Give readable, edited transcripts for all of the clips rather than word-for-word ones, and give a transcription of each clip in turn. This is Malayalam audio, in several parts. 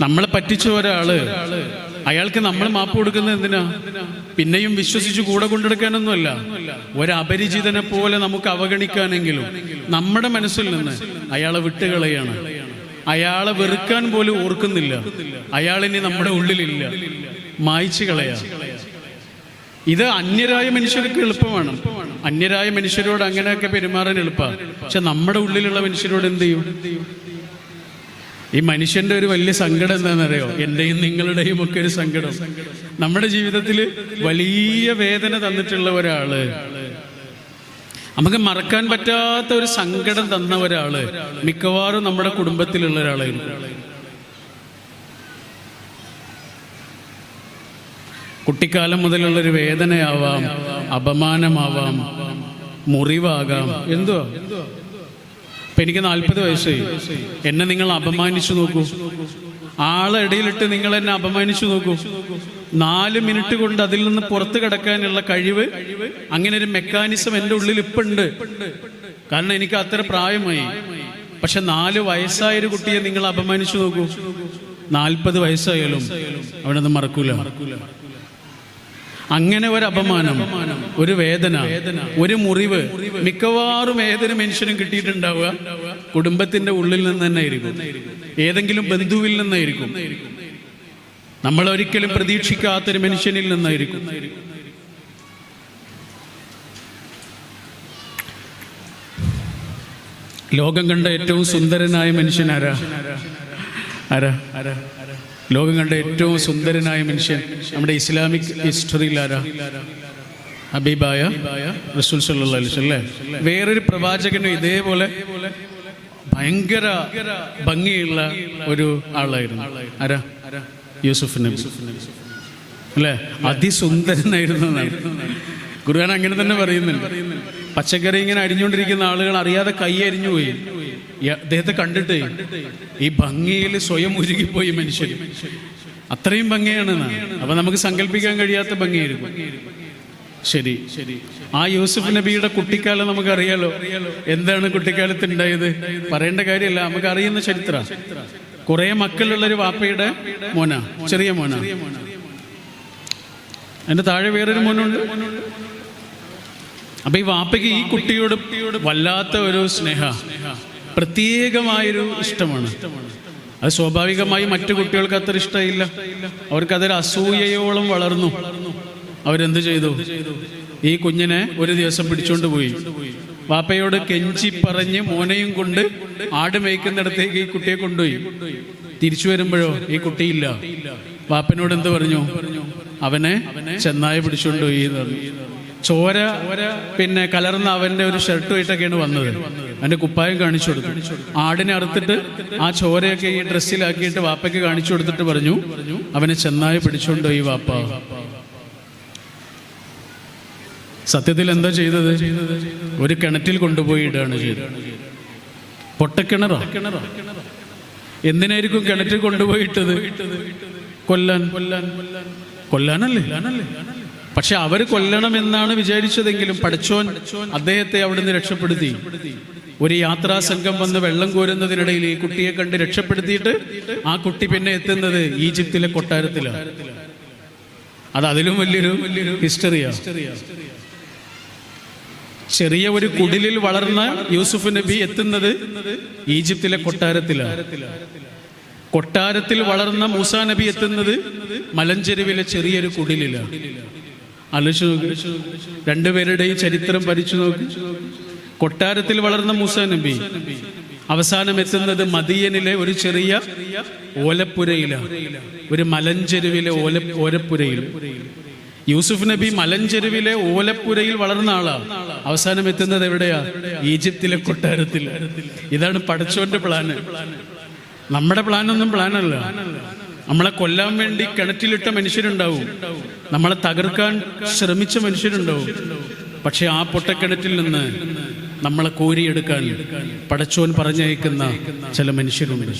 നമ്മളെ പറ്റിച്ച ഒരാള്, അയാൾക്ക് നമ്മൾ മാപ്പ് കൊടുക്കുന്നത് എന്തിനാ? പിന്നെയും വിശ്വസിച്ച് കൂടെ കൊണ്ടെടുക്കാനൊന്നുമല്ല, ഒരപരിചിതനെ പോലെ നമുക്ക് അവഗണിക്കാനെങ്കിലും നമ്മുടെ മനസ്സിൽ നിന്ന് അയാളെ വിട്ടുകളയാണ്. അയാളെ വെറുക്കാൻ പോലും ഓർക്കുന്നില്ല, അയാളിനി നമ്മുടെ ഉള്ളിലില്ല, മായ്ച്ചു കളയാ. ഇത് അന്യരായ മനുഷ്യർക്ക് എളുപ്പമാണ്. അന്യരായ മനുഷ്യരോട് അങ്ങനെയൊക്കെ പെരുമാറാൻ എളുപ്പമാണ്. പക്ഷെ നമ്മുടെ ഉള്ളിലുള്ള മനുഷ്യരോട് എന്ത് ചെയ്യും? ഈ മനുഷ്യന്റെ ഒരു വലിയ സങ്കടം എന്താണെന്നറിയോ? എന്റെയും നിങ്ങളുടെയും ഒക്കെ ഒരു സങ്കടം, നമ്മുടെ ജീവിതത്തിൽ വലിയ വേദന തന്നിട്ടുള്ള ഒരാള്, നമുക്ക് മറക്കാൻ പറ്റാത്ത ഒരു സങ്കടം തന്ന ഒരാള് മിക്കവാറും നമ്മുടെ കുടുംബത്തിലുള്ള ഒരാളായിരിക്കും. കുട്ടിക്കാലം മുതലുള്ളൊരു വേദനയാവാം, അപമാനമാവാം, മുറിവാകാം, എന്തുവാ. ഇപ്പൊ എനിക്ക് 40 വയസ്സായി, എന്നെ നിങ്ങൾ അപമാനിച്ചു നോക്കൂ. ആളെ ഇടയിലിട്ട് നിങ്ങൾ എന്നെ അപമാനിച്ചു നോക്കൂ. 4 മിനിറ്റ് കൊണ്ട് അതിൽ നിന്ന് പുറത്തു കിടക്കാനുള്ള കഴിവ്, അങ്ങനെ ഒരു മെക്കാനിസം എൻ്റെ ഉള്ളിൽ ഇപ്പം ഉണ്ട്. കാരണം എനിക്ക് അത്ര പ്രായമായി. പക്ഷെ 4 വയസ്സായൊരു കുട്ടിയെ നിങ്ങൾ അപമാനിച്ചു നോക്കൂ, 40 വയസ്സായാലും അവനൊന്നും മറക്കൂല. അങ്ങനെ ഒരു അപമാനം, ഒരു വേദന, ഒരു മുറിവ് മിക്കവാറും ഏതൊരു മനുഷ്യനും കിട്ടിയിട്ടുണ്ടാവുക കുടുംബത്തിന്റെ ഉള്ളിൽ നിന്ന് തന്നെ ആയിരിക്കും, ഏതെങ്കിലും ബന്ധുവിൽ നിന്നായിരിക്കും, നമ്മൾ ഒരിക്കലും പ്രതീക്ഷിക്കാത്തൊരു മനുഷ്യനിൽ നിന്നായിരിക്കും. ലോകം കണ്ട ഏറ്റവും സുന്ദരനായ മനുഷ്യൻ ആരാ? ആരാ? ലോകം കണ്ട ഏറ്റവും സുന്ദരനായ മനുഷ്യൻ നമ്മുടെ ഇസ്ലാമിക് ഹിസ്റ്ററിയിൽ ആരാ? ഹബീബായ റസൂൽ സല്ലല്ലാഹു അലൈഹി വസല്ലം. വേറൊരു പ്രവാചകനും ഇതേപോലെ ഭയങ്കര ഭംഗിയുള്ള ഒരു ആളായിരുന്നു. ആരാ? യൂസുഫ് നബി അല്ലേ? അതിസുന്ദരനായിരുന്നു എന്നാണ് ഖുർആൻ അങ്ങനെ തന്നെ പറയുന്നുണ്ട്. പച്ചക്കറി ഇങ്ങനെ അരിഞ്ഞുകൊണ്ടിരിക്കുന്ന ആളുകൾ അറിയാതെ കൈ അരിഞ്ഞു പോയി. അദ്ദേഹത്തെ കണ്ടിട്ട് ഈ ഭംഗിയിൽ സ്വയം ഉരുകിപ്പോയി മനുഷ്യൻ. അത്രയും ഭംഗിയാണെന്നാ. അപ്പൊ നമുക്ക് സങ്കല്പിക്കാൻ കഴിയാത്ത ഭംഗിയായിരുന്നു. ശരി, ആ യൂസുഫ് നബിയുടെ കുട്ടിക്കാലം നമുക്കറിയാലോ. എന്താണ് കുട്ടിക്കാലത്ത് ഉണ്ടായത്? പറയേണ്ട കാര്യമല്ല, നമുക്ക് അറിയുന്ന ചരിത്ര. കുറെ മക്കളുള്ളൊരു വാപ്പയുടെ മോന, ചെറിയ മോന. അതിന്റെ താഴെ വേറൊരു മോനുണ്ട്. അപ്പൊ ഈ വാപ്പയ്ക്ക് ഈ കുട്ടിയോട് വല്ലാത്ത ഒരു സ്നേഹ, പ്രത്യേകമായൊരു ഇഷ്ടമാണ്. അത് സ്വാഭാവികമായി മറ്റു കുട്ടികൾക്ക് അത്ര ഇഷ്ടമില്ല. അവർക്കതൊരു അസൂയയോളം വളർന്നു. അവരെന്ത് ചെയ്തു? ഈ കുഞ്ഞിനെ ഒരു ദിവസം പിടിച്ചോണ്ട് പോയി. വാപ്പയോട് കെഞ്ചി പറഞ്ഞ് മോനെയും കൊണ്ട് ആട് മേയ്ക്കുന്നിടത്തേക്ക് ഈ കുട്ടിയെ കൊണ്ടുപോയി. തിരിച്ചു വരുമ്പോഴോ ഈ കുട്ടിയില്ല. വാപ്പനോട് എന്ത് പറഞ്ഞു? അവനെ ചെന്നായ പിടിച്ചോണ്ടുപോയി എന്ന് പറഞ്ഞു. ചോര പിന്നെ കലർന്ന അവന്റെ ഒരു ഷർട്ടുമായിട്ടൊക്കെയാണ് വന്നത്. അവന്റെ കുപ്പായം കാണിച്ചു കൊടുത്തു. ആടിനെ അറുത്തിട്ട് ആ ചോരയൊക്കെ ഈ ഡ്രസ്സിലാക്കിയിട്ട് വാപ്പയ്ക്ക് കാണിച്ചു കൊടുത്തിട്ട് പറഞ്ഞു, അവനെ ചെന്നായ പിടിച്ചോണ്ടുപോയി വാപ്പ. സത്യത്തിൽ എന്താ ചെയ്തത്? ഒരു കിണറ്റിൽ കൊണ്ടുപോയി ഇടാണ് ചെയ്തത്. പൊട്ടക്കിണറോ? എന്തിനായിരിക്കും കിണറ്റിൽ കൊണ്ടുപോയി ഇട്ടത്? കൊല്ലാനല്ലേ? പക്ഷെ അവര് കൊല്ലണമെന്നാണ് വിചാരിച്ചതെങ്കിലും പടച്ചോൻ അദ്ദേഹത്തെ അവിടുന്ന് രക്ഷപ്പെടുത്തി. ഒരു യാത്രാ സംഘം വന്ന് വെള്ളം കോരുന്നതിനിടയിൽ ഈ കുട്ടിയെ കണ്ട് രക്ഷപ്പെടുത്തിയിട്ട് ആ കുട്ടി പിന്നെ എത്തുന്നത് ഈജിപ്തിലെ കൊട്ടാരത്തിലാണ്. അത് അതിലും വലിയൊരു ഹിസ്റ്ററിയാ. ചെറിയ ഒരു കുടിലിൽ വളർന്ന യൂസുഫ് നബി എത്തുന്നത് ഈജിപ്തിലെ കൊട്ടാരത്തിലാണ്. കൊട്ടാരത്തിൽ വളർന്ന മൂസാ നബി എത്തുന്നത് മലഞ്ചെരുവിലെ ചെറിയൊരു കുടിലിലാണ്. ആലോചിച്ച് നോക്ക്, രണ്ടുപേരുടെയും ചരിത്രം പഠിച്ചു നോക്ക്. കൊട്ടാരത്തിൽ വളർന്ന മൂസാ നബി അവസാനം എത്തുന്നത് മദിയനിലെ ഒരു ചെറിയ ഓലപ്പുരയിലാണ്, ഒരു മലഞ്ചെരുവിലെ ഓലപ്പുരയിൽ. യൂസുഫ് നബി മലഞ്ചെരുവിലെ ഓലപ്പുരയിൽ വളർന്ന ആളാണ്. അവസാനം എത്തുന്നത് എവിടെയാ? ഈജിപ്തിലെ കൊട്ടാരത്തിൽ. ഇതാണ് പടച്ചോന്റെ പ്ലാന്. നമ്മുടെ പ്ലാനൊന്നും പ്ലാനല്ല. നമ്മളെ കൊല്ലാൻ വേണ്ടി കിണറ്റിലിട്ട മനുഷ്യരുണ്ടാവും, നമ്മളെ തകർക്കാൻ ശ്രമിച്ച മനുഷ്യരുണ്ടാവും. പക്ഷെ ആ പൊട്ടക്കിണറ്റിൽ നിന്ന് നമ്മളെ കോരിയെടുക്കാൻ പടച്ചോൻ പറഞ്ഞയക്കുന്ന ചില മനുഷ്യരുണ്ട്.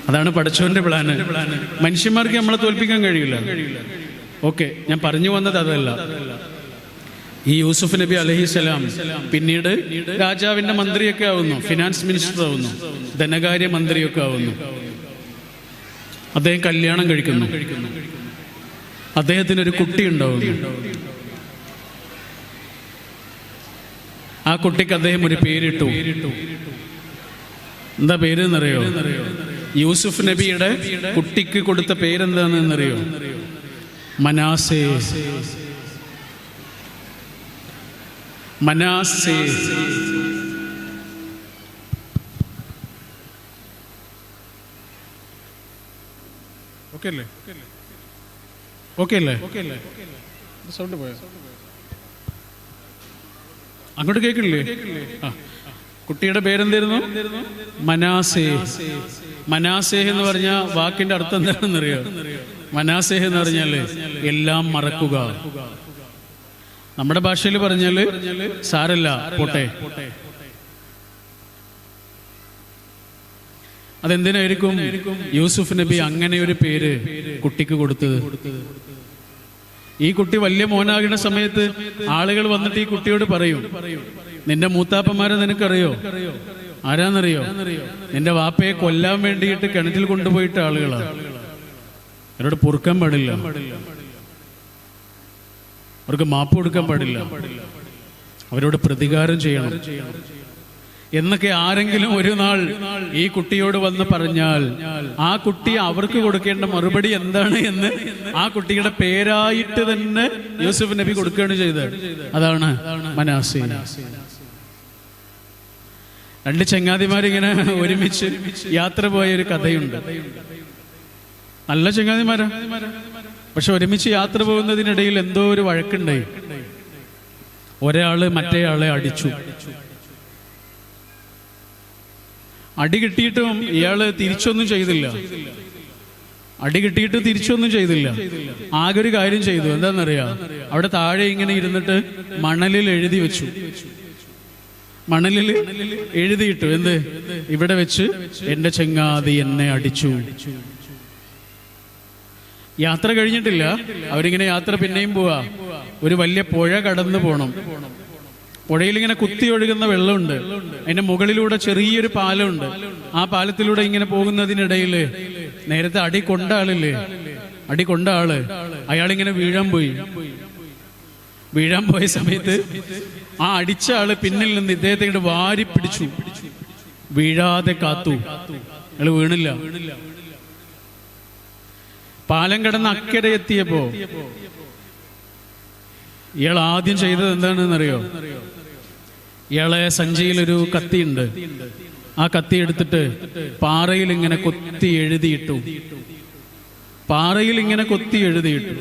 അതാണ് പടച്ചോന്റെ പ്ലാന്. മനുഷ്യന്മാർക്ക് നമ്മളെ തോൽപ്പിക്കാൻ കഴിയില്ല. ഓക്കെ, ഞാൻ പറഞ്ഞു വന്നത് അതല്ല. ഈ യൂസുഫ് നബി അലൈഹിസ്സലാം പിന്നീട് രാജാവിന്റെ മന്ത്രിയൊക്കെ ആവുന്നു, ഫിനാൻസ് മിനിസ്റ്റർ ആവുന്നു, ധനകാര്യ മന്ത്രിയൊക്കെ ആവുന്നു. അദ്ദേഹം കല്യാണം കഴിക്കുന്നു. അദ്ദേഹത്തിനൊരു കുട്ടി ഉണ്ടാവുന്നു. ആ കുട്ടിക്ക് അദ്ദേഹം ഒരു പേരിട്ടു. എന്താ പേര് എന്നറിയോ? യൂസുഫ് നബിയുടെ കുട്ടിക്ക് കൊടുത്ത പേരെന്താണെന്നറിയോ? മനാസേ. മനാസേ. ഓക്കെ അല്ലേ? ഓക്കെ അല്ലേ? സൗണ്ട് പോയോ? അങ്ങോട്ട് കേൾക്കില്ലേ? ആ, കുട്ടിയുടെ പേരെന്തായിരുന്നു? മനാസേ. മനാസേഹ് എന്ന് പറഞ്ഞ വാക്കിന്റെ അർത്ഥം എന്താണെന്നറിയോ? മനാസേഹ് എന്ന് പറഞ്ഞാല് എല്ലാം മറക്കുക. നമ്മുടെ ഭാഷയിൽ പറഞ്ഞാല് സാരല്ല, പോട്ടെ. അതെന്തിനായിരിക്കും യൂസുഫ് നബി അങ്ങനെ ഒരു പേര് കുട്ടിക്ക് കൊടുത്തത്? ഈ കുട്ടി വലിയ മോനാകുന്ന സമയത്ത് ആളുകൾ വന്നിട്ട് ഈ കുട്ടിയോട് പറയും, നിന്റെ മൂത്താപ്പന്മാരെ നിനക്കറിയോ? ആരാന്നറിയോ? നിന്റെ വാപ്പയെ കൊല്ലാൻ വേണ്ടിയിട്ട് കിണറ്റിൽ കൊണ്ടുപോയിട്ട് ആളുകളാണ്. അവരോട് പൊറുക്കാൻ പാടില്ല, അവർക്ക് മാപ്പ് കൊടുക്കാൻ പാടില്ല, അവരോട് പ്രതികാരം ചെയ്യണം എന്നൊക്കെ ആരെങ്കിലും ഒരു നാൾ ഈ കുട്ടിയോട് വന്ന് പറഞ്ഞാൽ ആ കുട്ടി അവർക്ക് കൊടുക്കേണ്ട മറുപടി എന്താണ് എന്ന് ആ കുട്ടിയുടെ പേരായിട്ട് തന്നെ യൂസുഫ് നബി കൊടുക്കുകയാണ് ചെയ്തത്. അതാണ് മനാസേ. രണ്ട് ചങ്ങാതിമാരിങ്ങനെ ഒരുമിച്ച് യാത്ര പോയ ഒരു കഥയുണ്ട്. നല്ല ചങ്ങാതിമാരാ, പക്ഷെ ഒരുമിച്ച് യാത്ര പോകുന്നതിനിടയിൽ എന്തോ ഒരു വഴക്കുണ്ടായി. ഒരാള് മറ്റേയാളെ അടിച്ചു. അടി കിട്ടിയിട്ടും ഇയാള് തിരിച്ചൊന്നും ചെയ്തില്ല. അടി കിട്ടിയിട്ട് തിരിച്ചൊന്നും ചെയ്തില്ല. ആകെ ഒരു കാര്യം ചെയ്തു. എന്താണെന്നറിയാ? അവിടെ താഴെ ഇങ്ങനെ ഇരുന്നിട്ട് മണലിൽ എഴുതി വെച്ചു. മണലിൽ എഴുതിയിട്ടു. എന്ത്? ഇവിടെ വെച്ച് എന്റെ ചങ്ങാതി എന്നെ അടിച്ചു. യാത്ര കഴിഞ്ഞിട്ടില്ല. അവരിങ്ങനെ യാത്ര പിന്നെയും പോവാ. ഒരു വലിയ പുഴ കടന്നു പോണം. പുഴയിൽ ഇങ്ങനെ കുത്തി ഒഴുകുന്ന വെള്ളമുണ്ട്. അതിന്റെ മുകളിലൂടെ ചെറിയൊരു പാലമുണ്ട്. ആ പാലത്തിലൂടെ ഇങ്ങനെ പോകുന്നതിനിടയിൽ നേരത്തെ അടി കൊണ്ട ആളില്ലേ, അടി കൊണ്ട ആള് അയാളിങ്ങനെ വീഴാൻ പോയ സമയത്ത് ആ അടിച്ച ആള് പിന്നിൽ നിന്ന് ഇദ്ദേഹത്തെ ഇങ്ങോട്ട് വാരി പിടിച്ചു. വീഴാതെ കാത്തു. അയാള് വീണില്ല. പാലം കടന്ന് അക്കരെ എത്തിയപ്പോ ഇയാൾ ആദ്യം ചെയ്തത് എന്താണെന്നറിയോ? ഇയാളെ സഞ്ചിയിലൊരു കത്തിയുണ്ട്. ആ കത്തി എടുത്തിട്ട് പാറയിൽ ഇങ്ങനെ കൊത്തി എഴുതിയിട്ടു. പാറയിൽ ഇങ്ങനെ കൊത്തി എഴുതിയിട്ടു.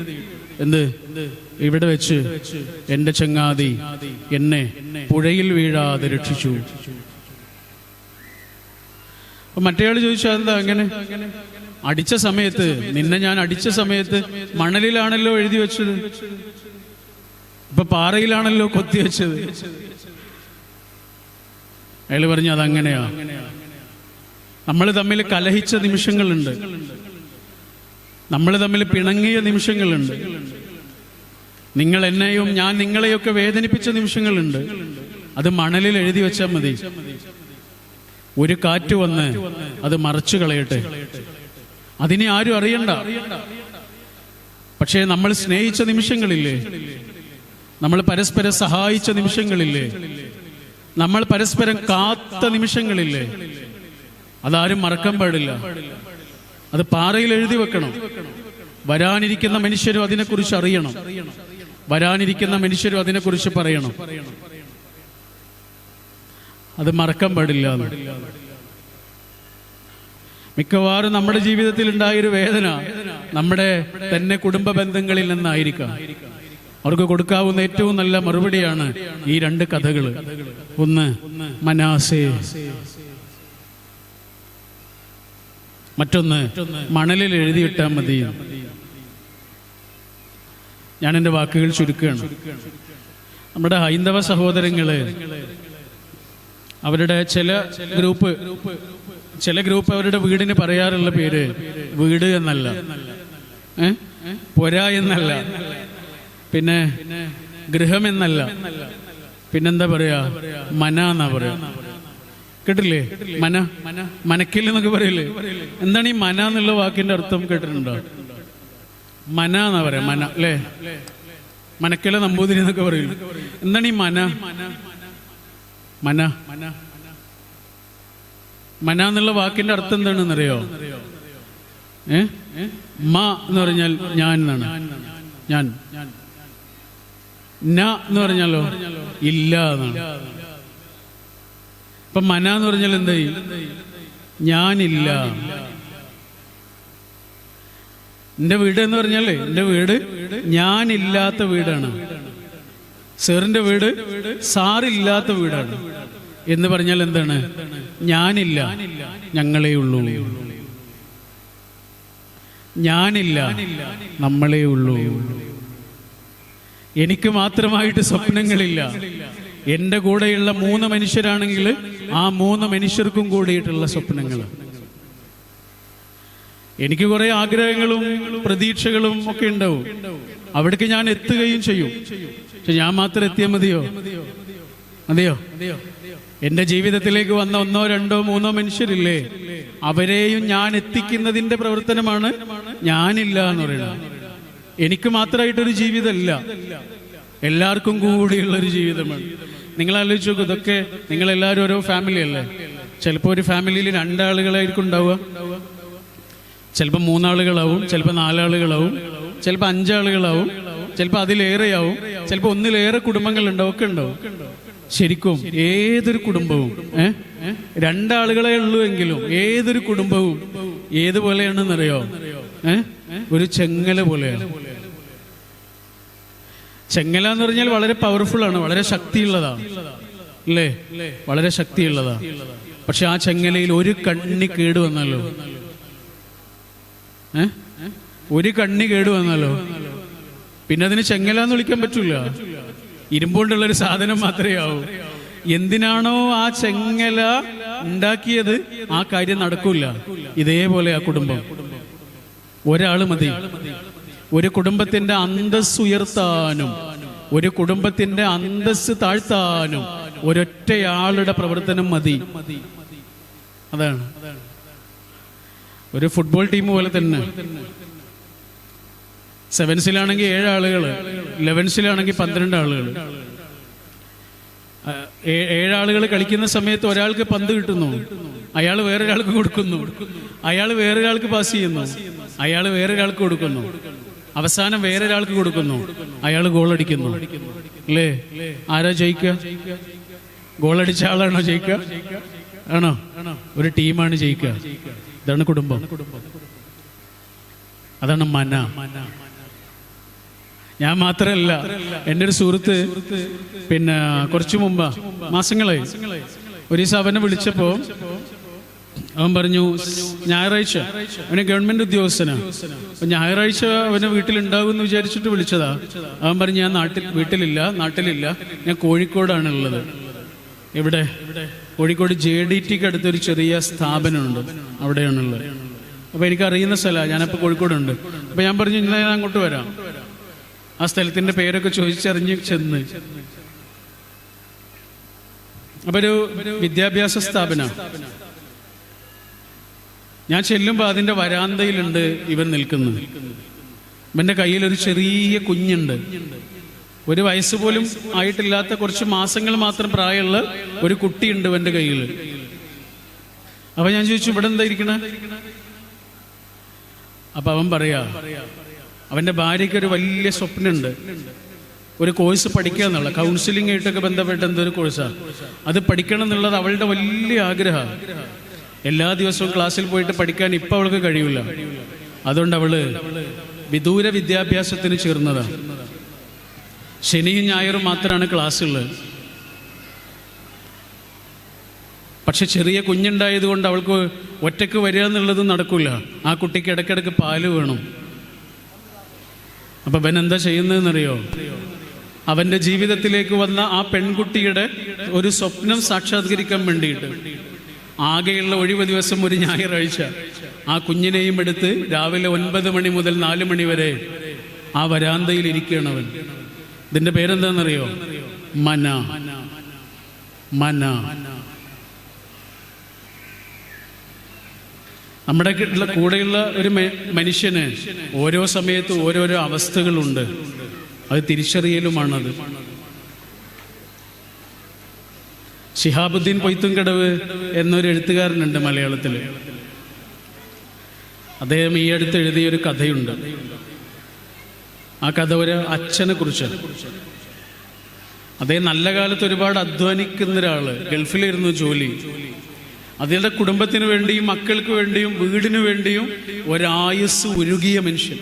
എന്ത്? ഇവിടെ വെച്ച് എന്റെ ചങ്ങാതി എന്നെ പുഴയിൽ വീഴാതെ രക്ഷിച്ചു. അപ്പൊ മറ്റേയാൾ ചോദിച്ചു, എന്താ അങ്ങനെ? അടിച്ച സമയത്ത്, നിന്നെ ഞാൻ അടിച്ച സമയത്ത് മണലിലാണല്ലോ എഴുതി വെച്ചത്, ഇപ്പൊ പാറയിലാണല്ലോ കൊത്തി വെച്ചത്. അയാൾ പറഞ്ഞു, അതങ്ങനെയാ. നമ്മൾ തമ്മിൽ കലഹിച്ച നിമിഷങ്ങളുണ്ട്, നമ്മൾ തമ്മിൽ പിണങ്ങിയ നിമിഷങ്ങളുണ്ട്, നിങ്ങൾ എന്നെയും ഞാൻ നിങ്ങളെയൊക്കെ വേദനിപ്പിച്ച നിമിഷങ്ങളുണ്ട്. അത് മണലിൽ എഴുതി വെച്ചാൽ മതി. ഒരു കാറ്റ് വന്ന് അത് മറച്ചു കളയട്ടെ. അതിനെ ആരും അറിയണ്ട. പക്ഷേ നമ്മൾ സ്നേഹിച്ച നിമിഷങ്ങളില്ലേ, നമ്മൾ പരസ്പരം സഹായിച്ച നിമിഷങ്ങളില്ലേ, നമ്മൾ പരസ്പരം കാത്ത നിമിഷങ്ങളില്ലേ, അതാരും മറക്കാൻ പാടില്ല. അത് പാറയിൽ എഴുതി വെക്കണം. വരാനിരിക്കുന്ന മനുഷ്യരും അതിനെക്കുറിച്ച് അറിയണം. വരാനിരിക്കുന്ന മനുഷ്യരും അതിനെക്കുറിച്ച് പറയണം. അത് മറക്കാൻ പാടില്ല. മിക്കവാറും നമ്മുടെ ജീവിതത്തിൽ ഉണ്ടായൊരു വേദന നമ്മുടെ തന്നെ കുടുംബ ബന്ധങ്ങളിൽ നിന്നായിരിക്കാം. അവർക്ക് കൊടുക്കാവുന്ന ഏറ്റവും നല്ല മറുപടിയാണ് ഈ രണ്ട് കഥകള്. ഒന്ന് മനാസേ, മറ്റൊന്ന് മണലിൽ എഴുതിയിട്ടാൽ മതി. ഞാൻ എൻ്റെ വാക്കുകൾ ചുരുക്കുകയാണ്. നമ്മുടെ ഹൈന്ദവ സഹോദരങ്ങള് അവരുടെ ചില ഗ്രൂപ്പ് അവരുടെ വീടിന് പറയാറുള്ള പേര് വീട് എന്നല്ല, പുര എന്നല്ല, പിന്നെ ഗൃഹം എന്നല്ല, പിന്നെന്താ പറയാ, മന എന്നാ പറയാ. കേട്ടില്ലേ? മന, മനക്കിൽ എന്നൊക്കെ പറയില്ലേ? എന്താണ് ഈ മന എന്നുള്ള വാക്കിന്റെ അർത്ഥം കേട്ടിട്ടുണ്ടോ? മന എന്നാ പറയാ, മന അല്ലേ? മനക്കല നമ്പൂതിരി എന്നൊക്കെ പറയില്ലേ? എന്താണ് ഈ മന? മന മന എന്നുള്ള വാക്കിന്റെ അർത്ഥം എന്താണെന്നറിയോ? മ എന്ന് പറഞ്ഞാൽ ഞാൻ എന്നാണ്. ഞാൻ. ന എന്ന് പറഞ്ഞാലോ ഇല്ല എന്നാണ്. ഇപ്പൊ മന എന്ന് പറഞ്ഞാൽ എന്തായി? ഞാനില്ല. എന്റെ വീട് എന്ന് പറഞ്ഞാലേ, എന്റെ വീട് ഞാനില്ലാത്ത വീടാണ്. സാറിന്റെ വീട് സാറില്ലാത്ത വീടാണ് എന്ന് പറഞ്ഞാൽ എന്താണ്? ഞാനില്ല, ഞങ്ങളേ ഉള്ളൂ. ഞാനില്ല, നമ്മളേ ഉള്ളൂ. എനിക്ക് മാത്രമായിട്ട് സ്വപ്നങ്ങളില്ല. എന്റെ കൂടെയുള്ള 3 മനുഷ്യരാണെങ്കിൽ ആ 3 മനുഷ്യർക്കും കൂടിയിട്ടുള്ള സ്വപ്നങ്ങൾ. എനിക്ക് കുറെ ആഗ്രഹങ്ങളും പ്രതീക്ഷകളും ഒക്കെ ഉണ്ടാവും. അവിടേക്ക് ഞാൻ എത്തുകയും ചെയ്യും. പക്ഷെ ഞാൻ മാത്രം എത്തിയാൽ മതിയോ? എന്റെ ജീവിതത്തിലേക്ക് വന്ന 1, 2, 3 മനുഷ്യരില്ലേ, അവരെയും ഞാൻ എത്തിക്കുന്നതിന്റെ പ്രവർത്തനമാണ് ഞാനില്ല എന്ന് പറയുന്നത്. എനിക്ക് മാത്രമായിട്ടൊരു ജീവിതമല്ല, എല്ലാവർക്കും കൂടിയുള്ളൊരു ജീവിതമാണ്. നിങ്ങൾ ആലോചിച്ച് നോക്കൂ, ഇതൊക്കെ നിങ്ങളെല്ലാവരും ഓരോ ഫാമിലി അല്ലേ? ചിലപ്പോൾ ഒരു ഫാമിലിയിൽ 2 ആളുകളായിരിക്കും ഉണ്ടാവുക, ചിലപ്പോൾ 3 ആളുകളാവും, ചിലപ്പോൾ 4 ആളുകളാവും, ചിലപ്പോൾ 5 ആളുകളാവും, ചിലപ്പോൾ അതിലേറെയാവും, ചിലപ്പോൾ 1-ലേറെ കുടുംബങ്ങളുണ്ടാവും, ഒക്കെ ഉണ്ടാവും. ശരിക്കും ഏതൊരു കുടുംബവും 2 ആളുകളെ ഉള്ളൂ എങ്കിലും ഏതൊരു കുടുംബവും ഏതുപോലെയാണെന്നറിയോ? ഒരു ചെങ്ങല പോലെയാണ്. ചെങ്ങല എന്ന് പറഞ്ഞാൽ വളരെ പവർഫുൾ ആണ്, വളരെ ശക്തിയുള്ളതാണ് അല്ലേ? വളരെ ശക്തിയുള്ളതാണ്. പക്ഷെ ആ ചെങ്ങലയിൽ ഒരു കണ്ണി കേടുവന്നല്ലോ, ഒരു കണ്ണി കേടുവന്നല്ലോ, പിന്നെ അതിന് ചെങ്ങല എന്ന് വിളിക്കാൻ പറ്റൂല. ഇരുമ്പുകൊണ്ടുള്ളൊരു സാധനം മാത്രമേ ആവൂ. എന്തിനാണോ ആ ചെങ്ങല ഉണ്ടാക്കിയത് ആ കാര്യം നടക്കൂല. ഇതേപോലെ ആ കുടുംബം, ഒരാള് മതി ഒരു കുടുംബത്തിന്റെ അന്തസ് ഉയർത്താനും ഒരു കുടുംബത്തിന്റെ അന്തസ് താഴ്ത്താനും ഒരൊറ്റയാളുടെ പ്രവർത്തനം മതി. അതാണ് ഒരു ഫുട്ബോൾ ടീം പോലെ തന്നെ. 7സിലാണെങ്കിൽ 7 ആളുകൾ, 11സിലാണെങ്കിൽ 12 ആളുകൾ. 7 ആളുകൾ കളിക്കുന്ന സമയത്ത് ഒരാൾക്ക് പന്ത് കിട്ടുന്നു, അയാൾ വേറൊരാൾക്ക് കൊടുക്കുന്നു, അയാൾ വേറൊരാൾക്ക് പാസ് ചെയ്യുന്നു, അയാൾ വേറൊരാൾക്ക് കൊടുക്കുന്നു, അവസാനം വേറൊരാൾക്ക് കൊടുക്കുന്നു, അയാൾ ഗോളടിക്കുന്നു അല്ലേ? ആരാ ജയിക്കുക? ഗോളടിച്ച ആളാണോ ജയിക്കുക? ആണോ? ഒരു ടീമാണ് ജയിക്കുക. ഇതാണ് കുടുംബം, അതാണ് മന. ഞാൻ മാത്രമല്ല, എൻ്റെ ഒരു സുഹൃത്ത് പിന്നെ കുറച്ചു മുമ്പ് മാസങ്ങളായി ഒരു ദിവസം അവനെ വിളിച്ചപ്പോ അവൻ പറഞ്ഞു ഞായറാഴ്ച, അവന് ഗവൺമെന്റ് ഉദ്യോഗസ്ഥനാണ്, അപ്പൊ ഞായറാഴ്ച അവന് വീട്ടിലുണ്ടാവും എന്ന് വിചാരിച്ചിട്ട് വിളിച്ചതാ. അവൻ പറഞ്ഞു ഞാൻ വീട്ടിലില്ല, ഞാൻ കോഴിക്കോടാണുള്ളത്. എവിടെ? കോഴിക്കോട് JDTക്ക് അടുത്തൊരു ചെറിയ സ്ഥാപനമുണ്ട്, അവിടെയാണുള്ളത്. അപ്പൊ എനിക്ക് അറിയുന്ന സ്ഥലമാണ്, ഞാനപ്പോൾ കോഴിക്കോടുണ്ട്. അപ്പൊ ഞാൻ പറഞ്ഞു ഇന്നലെ ഞാൻ അങ്ങോട്ട് വരാം. ആ സ്ഥലത്തിന്റെ പേരൊക്കെ ചോദിച്ചറിഞ്ഞ് ചെന്ന്, അപ്പൊ ഒരു വിദ്യാഭ്യാസ സ്ഥാപനം. ഞാൻ ചെല്ലുമ്പോൾ അതിന്റെ വരാന്തയിലുണ്ട് ഇവൻ നിൽക്കുന്നത്. ഇവന്റെ കയ്യിൽ ഒരു ചെറിയ കുഞ്ഞുണ്ട്, 1 വയസ്സ് പോലും ആയിട്ടില്ലാത്ത, കുറച്ച് മാസങ്ങൾ മാത്രം പ്രായമുള്ള ഒരു കുട്ടിയുണ്ട് ഇവന്റെ കയ്യിൽ. അപ്പൊ ഞാൻ ചോദിച്ചു ഇവിടെ എന്താ ഇരിക്കണ? അപ്പൊ അവൻ പറയാ അവന്റെ ഭാര്യയ്ക്ക് ഒരു വലിയ സ്വപ്നമുണ്ട്, ഒരു കോഴ്സ് പഠിക്കുക എന്നുള്ള, കൗൺസിലിംഗ് ആയിട്ടൊക്കെ ബന്ധപ്പെട്ട എന്തൊരു കോഴ്സാണ്, അത് പഠിക്കണം എന്നുള്ളത് അവളുടെ വലിയ ആഗ്രഹമാണ്. എല്ലാ ദിവസവും ക്ലാസ്സിൽ പോയിട്ട് പഠിക്കാൻ ഇപ്പൊ അവൾക്ക് കഴിയില്ല. അതുകൊണ്ട് അവള് വിദൂര വിദ്യാഭ്യാസത്തിന് ചേർന്നതാണ്. ശനിയും ഞായറും മാത്രമാണ് ക്ലാസ് ഉള്ളത്. പക്ഷെ ചെറിയ കുഞ്ഞുണ്ടായത് കൊണ്ട് അവൾക്ക് ഒറ്റക്ക് വരിക എന്നുള്ളത് നടക്കില്ല. ആ കുട്ടിക്ക് ഇടയ്ക്കിടയ്ക്ക് പാല് വേണം. അപ്പൊ അവൻ എന്താ ചെയ്യുന്നതെന്നറിയോ? അവന്റെ ജീവിതത്തിലേക്ക് വന്ന ആ പെൺകുട്ടിയുടെ ഒരു സ്വപ്നം സാക്ഷാത്കരിക്കാൻ വേണ്ടിയിട്ട് ആകെയുള്ള ഒഴിവ് ദിവസം ഒരു ഞായറാഴ്ച ആ കുഞ്ഞിനെയും എടുത്ത് രാവിലെ 9 മണി മുതൽ 4 മണി വരെ ആ വരാന്തയിൽ ഇരിക്കുകയാണ് അവൻ. ഇതിൻ്റെ പേരെന്താണെന്നറിയോ? മന. മന. നമ്മുടെ കൂടെയുള്ള ഒരു മനുഷ്യന് ഓരോ സമയത്ത് ഓരോരോ അവസ്ഥകളുണ്ട്. അത് തിരിച്ചറിയലുമാണത്. ശിഹാബുദ്ദീൻ പൊയ്ത്തുംകടവ് എന്നൊരു എഴുത്തുകാരനുണ്ട് മലയാളത്തിൽ. അദ്ദേഹം ഈ അടുത്ത് എഴുതിയൊരു കഥയുണ്ട്. ആ കഥ ഒരു അച്ഛനെ കുറിച്ച്. അദ്ദേഹം നല്ല കാലത്ത് ഒരുപാട് അധ്വാനിക്കുന്ന ഒരാള്, ഗൾഫിലായിരുന്നു ജോലി. അദ്ദേഹത്തെ കുടുംബത്തിന് വേണ്ടിയും മക്കൾക്ക് വേണ്ടിയും വീടിന് വേണ്ടിയും ഒരായുസ് ഉരുകിയ മനുഷ്യൻ.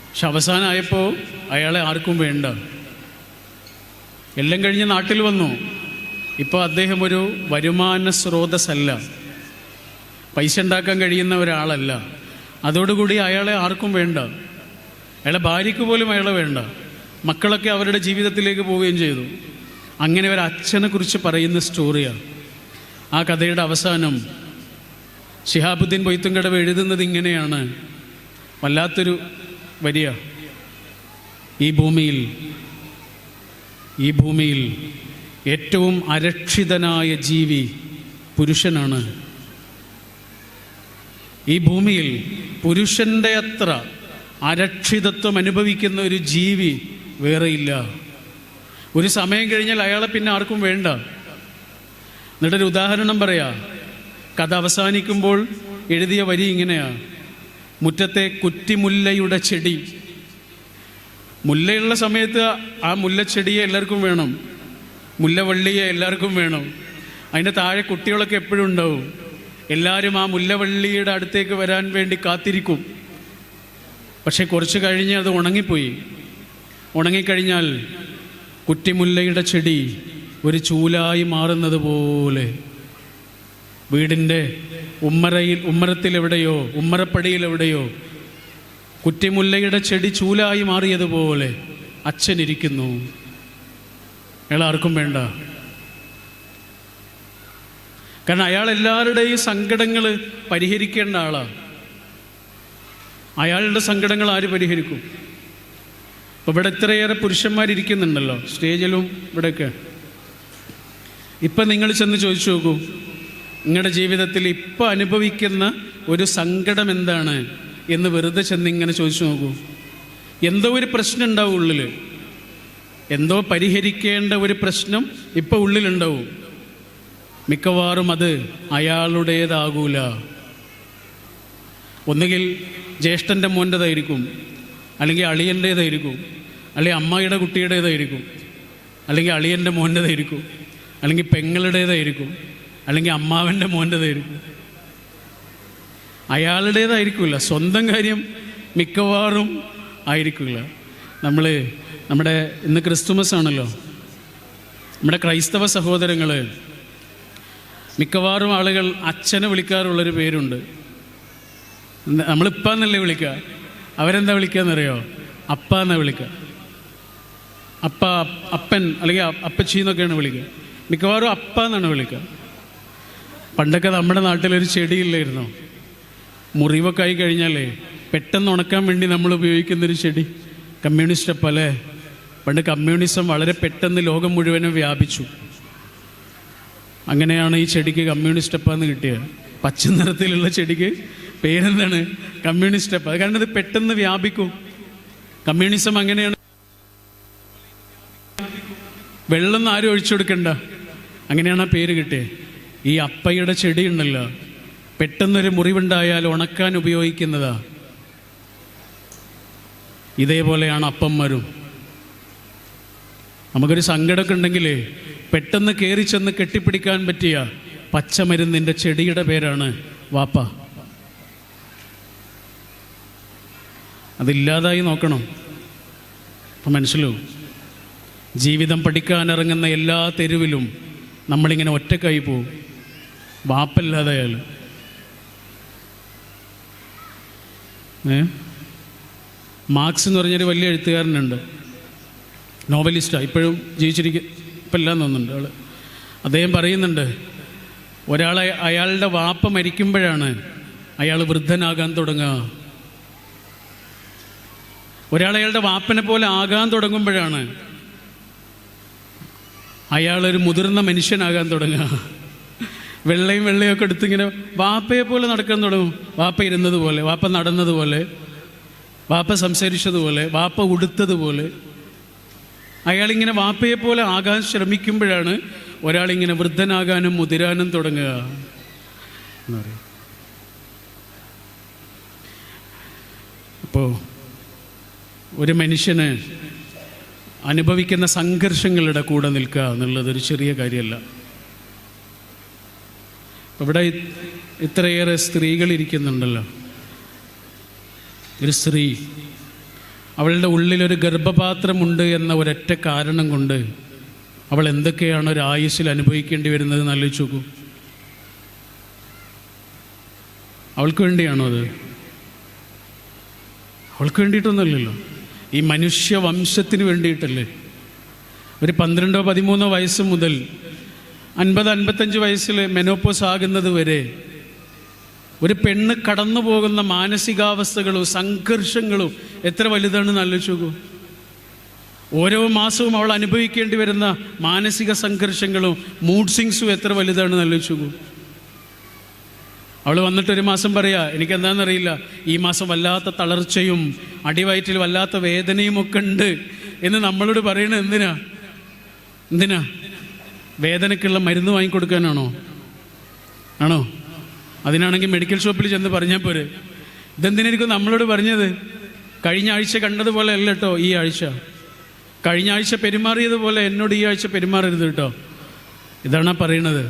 പക്ഷെ അവസാനമായപ്പോൾ അയാളെ ആർക്കും വേണ്ട. എല്ലാം കഴിഞ്ഞ് നാട്ടിൽ വന്നു. ഇപ്പോൾ അദ്ദേഹം ഒരു വരുമാന സ്രോതസ്സല്ല, പൈസ ഉണ്ടാക്കാൻ കഴിയുന്ന ഒരാളല്ല. അതോടുകൂടി അയാളെ ആർക്കും വേണ്ട. അയാളെ ഭാര്യയ്ക്ക് പോലും അയാളെ വേണ്ട. മക്കളൊക്കെ അവരുടെ ജീവിതത്തിലേക്ക് പോവുകയും ചെയ്തു. അങ്ങനെ ഒരു അച്ഛനെ കുറിച്ച് പറയുന്ന സ്റ്റോറിയാണ്. ആ കഥയുടെ അവസാനം ശിഹാബുദ്ദീൻ പൊയ്ത്തുംകടവ് എഴുതുന്നത് ഇങ്ങനെയാണ്. വല്ലാത്തൊരു വരിയ. ഈ ഭൂമിയിൽ ഏറ്റവും അരക്ഷിതനായ ജീവി പുരുഷനാണ്. ഈ ഭൂമിയിൽ പുരുഷന്റെ അത്ര അരക്ഷിതത്വം അനുഭവിക്കുന്ന ഒരു ജീവി വേറെയില്ല. ഒരു സമയം കഴിഞ്ഞാൽ അയാളെ പിന്നെ ആർക്കും വേണ്ട. എന്നിട്ടൊരു ഉദാഹരണം പറയാ. കഥ അവസാനിക്കുമ്പോൾ എഴുതിയ വരി ഇങ്ങനെയാ: മുറ്റത്തെ കുറ്റിമുല്ലയുടെ ചെടി. മുല്ലയുള്ള സമയത്ത് ആ മുല്ലച്ചെടിയെ എല്ലാവർക്കും വേണം, മുല്ലവള്ളിയെ എല്ലാവർക്കും വേണം. അതിൻ്റെ താഴെ കുട്ടികളൊക്കെ എപ്പോഴും ഉണ്ടാവും. എല്ലാവരും ആ മുല്ലവള്ളിയുടെ അടുത്തേക്ക് വരാൻ വേണ്ടി കാത്തിരിക്കും. പക്ഷെ കുറച്ച് കഴിഞ്ഞ് അത് ഉണങ്ങിപ്പോയി. ഉണങ്ങിക്കഴിഞ്ഞാൽ കുറ്റിമുല്ലയുടെ ചെടി ഒരു ചൂലായി മാറുന്നത് പോലെ വീടിൻ്റെ ഉമ്മറത്തിലെവിടെയോ ഉമ്മറപ്പടിയിലെവിടെയോ കുറ്റിമുല്ലയുടെ ചെടി ചൂലായി മാറിയതുപോലെ അച്ഛനിരിക്കുന്നു. അയാൾ ആർക്കും വേണ്ട. കാരണം അയാൾ എല്ലാവരുടെയും സങ്കടങ്ങൾ പരിഹരിക്കേണ്ട ആളാണ്. അയാളുടെ സങ്കടങ്ങൾ ആര് പരിഹരിക്കും? ഇപ്പോൾ ഇവിടെ ഇത്രയേറെ പുരുഷന്മാരിയ്ക്കുന്നുണ്ടല്ലോ, സ്റ്റേജിലും ഇവിടെയൊക്കെ. ഇപ്പം നിങ്ങൾ ചെന്ന് ചോദിച്ചു നോക്കൂ, നിങ്ങളുടെ ജീവിതത്തിൽ ഇപ്പം അനുഭവിക്കുന്ന ഒരു സങ്കടം എന്താണ് എന്ന് വെറുതെ ചെന്നിങ്ങനെ ചോദിച്ചു നോക്കൂ. എന്തോ ഒരു പ്രശ്നം ഉണ്ടാവും ഉള്ളിൽ, എന്തോ പരിഹരിക്കേണ്ട ഒരു പ്രശ്നം ഇപ്പം ഉള്ളിലുണ്ടാവും. മിക്കവാറും അത് അയാളുടേതാകൂല. ഒന്നുകിൽ ജ്യേഷ്ഠൻ്റെ മോൻ്റെതായിരിക്കും, അല്ലെങ്കിൽ അളിയൻ്റേതായിരിക്കും, അല്ലെങ്കിൽ അമ്മായിയുടെ കുട്ടിയുടേതായിരിക്കും, അല്ലെങ്കിൽ അളിയൻ്റെ മോൻ്റെതായിരിക്കും, അല്ലെങ്കിൽ പെങ്ങളുടേതായിരിക്കും, അല്ലെങ്കിൽ അമ്മാവൻ്റെ മോൻ്റെതായിരിക്കും. അയാളുടേതായിരിക്കില്ല. സ്വന്തം കാര്യം മിക്കവാറും ആയിരിക്കില്ല. നമ്മുടെ ഇന്ന് ക്രിസ്തുമസ് ആണല്ലോ. നമ്മുടെ ക്രൈസ്തവ സഹോദരങ്ങൾ മിക്കവാറും ആളുകൾ അച്ഛനെ വിളിക്കാറുള്ളൊരു പേരുണ്ട്. നമ്മളിപ്പം എന്നല്ലേ വിളിക്കുക, അവരെന്താ വിളിക്കാന്നറിയോ? അപ്പ എന്നാ വിളിക്കുക. അപ്പ, അപ്പൻ അല്ലെങ്കിൽ അപ്പച്ചി എന്നൊക്കെയാണ് വിളിക്കുക. മിക്കവാറും അപ്പ എന്നാണ് വിളിക്കുക. പണ്ടൊക്കെ നമ്മുടെ നാട്ടിലൊരു ചെടിയില്ലായിരുന്നോ? മുറിവൊക്കെ ആയി കഴിഞ്ഞാലേ പെട്ടെന്ന് ഉണക്കാൻ വേണ്ടി നമ്മൾ ഉപയോഗിക്കുന്നൊരു ചെടി കമ്മ്യൂണിസ്റ്റ് അപ്പ അല്ലേ? പണ്ട് കമ്മ്യൂണിസം വളരെ പെട്ടെന്ന് ലോകം മുഴുവനും വ്യാപിച്ചു. അങ്ങനെയാണ് ഈ ചെടിക്ക് കമ്മ്യൂണിസ്റ്റ് അപ്പ എന്ന് കിട്ടിയത്. പച്ച നിറത്തിലുള്ള ചെടിക്ക് പേരെന്താണ്? കമ്മ്യൂണിസ്റ്റ് അപ്പ. കാരണം ഇത് പെട്ടെന്ന് വ്യാപിക്കും. കമ്മ്യൂണിസം അങ്ങനെയാണ്. വെള്ളം ആരും ഒഴിച്ചു കൊടുക്കണ്ട, അങ്ങനെയാണ് ആ പേര് കിട്ടിയത്. ഈ അപ്പയുടെ ചെടി ഉണ്ടല്ലോ, പെട്ടെന്നൊരു മുറിവുണ്ടായാൽ ഉണക്കാൻ ഉപയോഗിക്കുന്നതാ. ഇതേപോലെയാണ് അപ്പന്മാരും. നമുക്കൊരു സങ്കടമൊക്കെ ഉണ്ടെങ്കിൽ പെട്ടെന്ന് കയറി ചെന്ന് കെട്ടിപ്പിടിക്കാൻ പറ്റിയ പച്ചമരുന്നിൻ്റെ ചെടിയുടെ പേരാണ് വാപ്പ. അതില്ലാതായി നോക്കണം. അപ്പം മനസ്സിലാവും. ജീവിതം പഠിക്കാനിറങ്ങുന്ന എല്ലാ തെരുവിലും നമ്മളിങ്ങനെ ഒറ്റക്കായി പോവും, വാപ്പല്ലാതെ അയാൾ. മാർക്സ് എന്ന് പറഞ്ഞൊരു വലിയ എഴുത്തുകാരനുണ്ട്, നോവലിസ്റ്റാണ്, ഇപ്പോഴും ജീവിച്ചിരിക്കും, ഇപ്പം ഇല്ലാന്ന് തോന്നുന്നുണ്ട് ആൾ. അദ്ദേഹം പറയുന്നുണ്ട്, ഒരാളെ അയാളുടെ വാപ്പ മരിക്കുമ്പോഴാണ് അയാൾ വൃദ്ധനാകാൻ തുടങ്ങുക. ഒരാൾ അയാളുടെ വാപ്പനെ പോലെ ആകാൻ തുടങ്ങുമ്പോഴാണ് അയാളൊരു മുതിർന്ന മനുഷ്യനാകാൻ തുടങ്ങുക. വെള്ളയും വെള്ളയൊക്കെ എടുത്തിങ്ങനെ വാപ്പയെ പോലെ നടക്കാൻ തുടങ്ങും. വാപ്പ ഇരുന്നതുപോലെ, വാപ്പ നടന്നതുപോലെ, വാപ്പ സംസാരിച്ചതുപോലെ, വാപ്പ ഉടുത്തതുപോലെ അയാളിങ്ങനെ വാപ്പയെ പോലെ ആകാൻ ശ്രമിക്കുമ്പോഴാണ് ഒരാളിങ്ങനെ വൃദ്ധനാകാനും മുതിരാനും തുടങ്ങുക എന്ന് പറയും. അപ്പോൾ ഒരു മനുഷ്യന് അനുഭവിക്കുന്ന സംഘർഷങ്ങളുടെ കൂടെ നിൽക്കുക എന്നുള്ളതൊരു ചെറിയ കാര്യമല്ല. ഇവിടെ ഇത്രയേറെ സ്ത്രീകൾ ഇരിക്കുന്നുണ്ടല്ലോ. ഒരു സ്ത്രീ അവളുടെ ഉള്ളിലൊരു ഗർഭപാത്രമുണ്ട് എന്ന ഒരൊറ്റ കാരണം കൊണ്ട് അവൾ എന്തൊക്കെയാണ് ഒരു ആയുസ്സിൽ അനുഭവിക്കേണ്ടി വരുന്നത് എന്ന് ആലോചിച്ച് നോക്കൂ. അവൾക്ക് വേണ്ടിയാണോ അത്? അവൾക്ക് വേണ്ടിയിട്ടൊന്നുമല്ലല്ലോ, ഈ മനുഷ്യവംശത്തിന് വേണ്ടിയിട്ടല്ലേ. ഒരു 12-13 വയസ്സ് മുതൽ 50-55 വയസ്സിൽ മെനോപ്പോസ് ആകുന്നത് വരെ ഒരു പെണ്ണ് കടന്നു പോകുന്ന മാനസികാവസ്ഥകളും സംഘർഷങ്ങളും എത്ര വലുതാണെന്ന് ആലോചിച്ച് നോക്കൂ. ഓരോ മാസവും അവൾ അനുഭവിക്കേണ്ടി വരുന്ന മാനസിക സംഘർഷങ്ങളും മൂഡ് സ്വിങ്സും എത്ര വലുതാണെന്ന് ആലോചിച്ച് നോക്കൂ. അവൾ വന്നിട്ടൊരു മാസം പറയാ, എനിക്കെന്താണെന്നറിയില്ല, ഈ മാസം വല്ലാത്ത തളർച്ചയും അടിവയറ്റിൽ വല്ലാത്ത വേദനയും ഒക്കെ ഉണ്ട് എന്ന് നമ്മളോട് പറയണത് എന്തിനാ? വേദനയ്ക്കുള്ള മരുന്ന് വാങ്ങിക്കൊടുക്കാനാണോ? ആണോ? അതിനാണെങ്കിൽ മെഡിക്കൽ ഷോപ്പിൽ ചെന്ന് പറഞ്ഞാൽ പോരെ. ഇതെന്തിനായിരിക്കും നമ്മളോട് പറഞ്ഞത്? കഴിഞ്ഞ ആഴ്ച കണ്ടതുപോലെ അല്ല കേട്ടോ ഈ ആഴ്ച. കഴിഞ്ഞ ആഴ്ച പെരുമാറിയതുപോലെ എന്നോട് ഈ ആഴ്ച പെരുമാറരുത് കേട്ടോ. ഇതാണ് പറയണത്.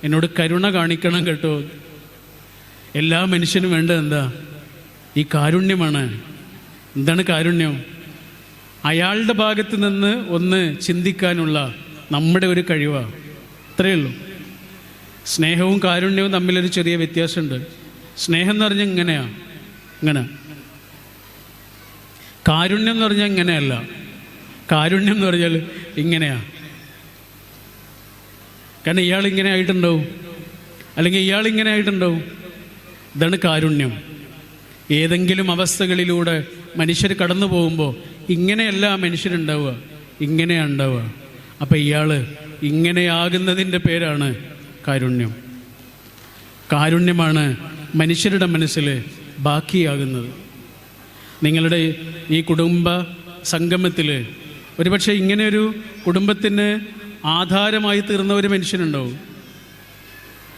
എന്നോട് കരുണ കാണിക്കണം കേട്ടോ. എല്ലാ മനുഷ്യനും വേണ്ടത് എന്താ? ഈ കാരുണ്യമാണ്. എന്താണ് കാരുണ്യം? അയാളുടെ ഭാഗത്ത് നിന്ന് ഒന്ന് ചിന്തിക്കാനുള്ള നമ്മുടെ ഒരു കഴിവാണ്. അത്രയേ ഉള്ളൂ. സ്നേഹവും കാരുണ്യവും തമ്മിലൊരു ചെറിയ വ്യത്യാസമുണ്ട്. സ്നേഹം എന്ന് പറഞ്ഞാൽ ഇങ്ങനെ. കാരുണ്യം എന്ന് പറഞ്ഞാൽ ഇങ്ങനെയല്ല. കാരുണ്യം എന്ന് പറഞ്ഞാൽ ഇങ്ങനെയാ. കാരണം ഇയാളിങ്ങനെ ആയിട്ടുണ്ടാവും, അല്ലെങ്കിൽ ഇയാളിങ്ങനെ ആയിട്ടുണ്ടാവും. ഇതാണ് കാരുണ്യം. ഏതെങ്കിലും അവസ്ഥകളിലൂടെ മനുഷ്യർ കടന്നു പോകുമ്പോൾ ഇങ്ങനെയല്ല മനുഷ്യരുണ്ടാവുക, ഇങ്ങനെയാണ് ഉണ്ടാവുക. അപ്പം ഇയാൾ ഇങ്ങനെയാകുന്നതിൻ്റെ പേരാണ് കാരുണ്യം. കാരുണ്യമാണ് മനുഷ്യരുടെ മനസ്സിൽ ബാക്കിയാകുന്നത്. നിങ്ങളുടെ ഈ കുടുംബ സംഗമത്തിൽ ഒരുപക്ഷെ ഇങ്ങനെയൊരു കുടുംബത്തിന് ആധാരമായി തീർന്ന ഒരു മനുഷ്യനുണ്ടാവും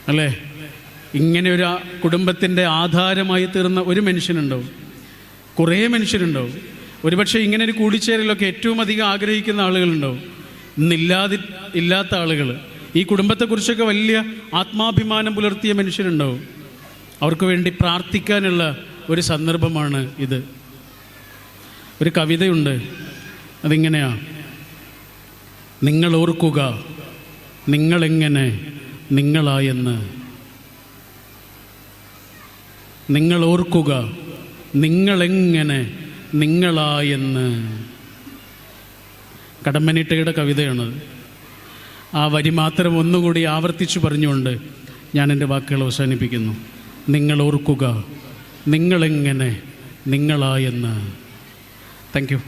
അല്ലേ? ഇങ്ങനെ ഒരു കുടുംബത്തിൻ്റെ ആധാരമായി തീർന്ന ഒരു മനുഷ്യനുണ്ടാവും. കുറേ മനുഷ്യരുണ്ടാവും. ഒരുപക്ഷെ ഇങ്ങനെ ഒരു കൂടിച്ചേരലൊക്കെ ഏറ്റവും അധികം ആഗ്രഹിക്കുന്ന ആളുകളുണ്ടാവും. ഇല്ലാത്ത ആളുകൾ, ഈ കുടുംബത്തെക്കുറിച്ചൊക്കെ വലിയ ആത്മാഭിമാനം പുലർത്തിയ മനുഷ്യരുണ്ടാവും. അവർക്ക് വേണ്ടി പ്രാർത്ഥിക്കാനുള്ള ഒരു സന്ദർഭമാണ് ഇത്. ഒരു കവിതയുണ്ട്, അതിങ്ങനെയാ: നിങ്ങൾ ഓർക്കുക നിങ്ങളെങ്ങനെ നിങ്ങളായെന്ന്. നിങ്ങൾ ഓർക്കുക നിങ്ങളെങ്ങനെ നിങ്ങളായെന്ന്. കടമ്മനിട്ടയുടെ കവിതയാണത്. ആ വരി മാത്രം ഒന്നുകൂടി ആവർത്തിച്ചു പറഞ്ഞുകൊണ്ട് ഞാൻ എൻ്റെ വാക്കുകൾ അവസാനിപ്പിക്കുന്നു. നിങ്ങൾ ഓർക്കുക നിങ്ങളെങ്ങനെ നിങ്ങളായെന്ന്. Thank you.